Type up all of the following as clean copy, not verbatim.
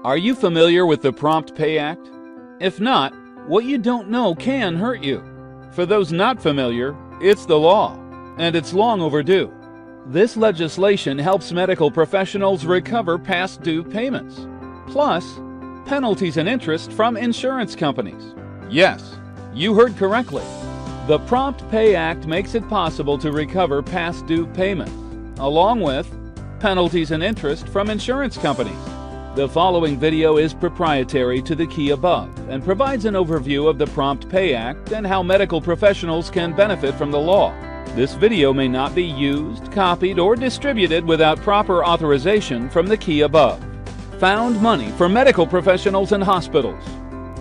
Are you familiar with the Prompt Pay Act? If not, what you don't know can hurt you. For those not familiar, it's the law, and it's long overdue. This legislation helps medical professionals recover past due payments, plus penalties and interest from insurance companies. Yes, you heard correctly. The Prompt Pay Act makes it possible to recover past due payments, along with penalties and interest from insurance companies. The following video is proprietary to the key above and provides an overview of the Prompt Pay Act and how medical professionals can benefit from the law. This video may not be used, copied, or distributed without proper authorization from the key above. Found money for medical professionals and hospitals.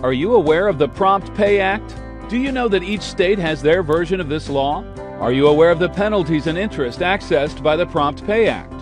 Are you aware of the Prompt Pay Act? Do you know that each state has their version of this law? Are you aware of the penalties and interest accessed by the Prompt Pay Act?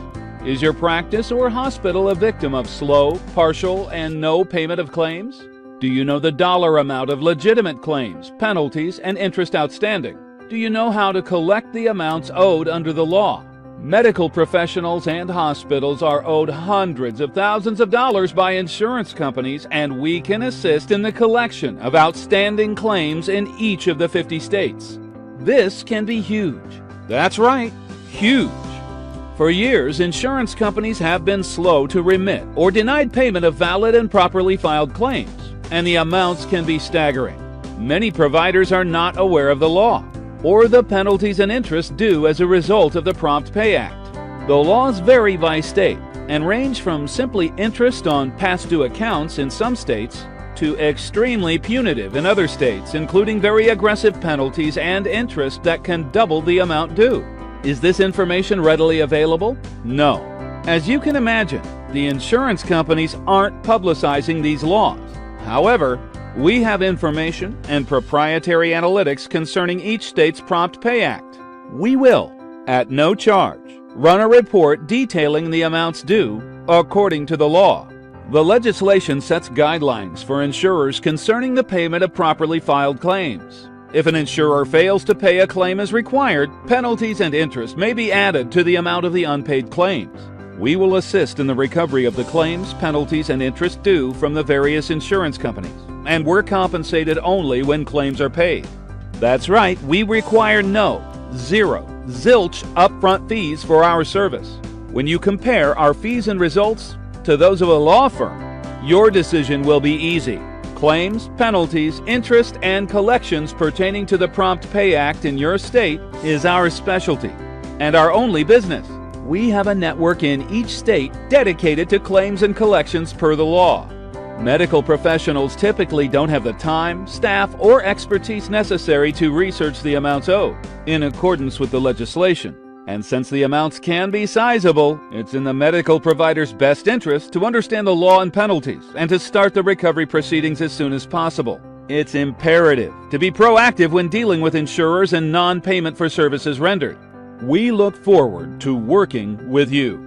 Is your practice or hospital a victim of slow, partial, and no payment of claims? Do you know the dollar amount of legitimate claims, penalties, and interest outstanding? Do you know how to collect the amounts owed under the law? Medical professionals and hospitals are owed hundreds of thousands of dollars by insurance companies, and we can assist in the collection of outstanding claims in each of the 50 states. This can be huge. That's right, huge. For years, insurance companies have been slow to remit or denied payment of valid and properly filed claims, and the amounts can be staggering. Many providers are not aware of the law or the penalties and interest due as a result of the Prompt Pay Act. The laws vary by state and range from simply interest on past due accounts in some states to extremely punitive in other states, including very aggressive penalties and interest that can double the amount due. Is this information readily available? No. As you can imagine, the insurance companies aren't publicizing these laws. However, we have information and proprietary analytics concerning each state's Prompt Pay Act. We will, at no charge, run a report detailing the amounts due according to the law. The legislation sets guidelines for insurers concerning the payment of properly filed claims. If an insurer fails to pay a claim as required, penalties and interest may be added to the amount of the unpaid claims. We will assist in the recovery of the claims, penalties, and interest due from the various insurance companies, and we're compensated only when claims are paid. That's right, we require zilch upfront fees for our service. When you compare our fees and results to those of a law firm, your decision will be easy. Claims, penalties, interest, and collections pertaining to the Prompt Pay Act in your state is our specialty and our only business. We have a network in each state dedicated to claims and collections per the law. Medical professionals typically don't have the time, staff, or expertise necessary to research the amounts owed in accordance with the legislation. And since the amounts can be sizable, it's in the medical provider's best interest to understand the law and penalties and to start the recovery proceedings as soon as possible. It's imperative to be proactive when dealing with insurers and non-payment for services rendered. We look forward to working with you.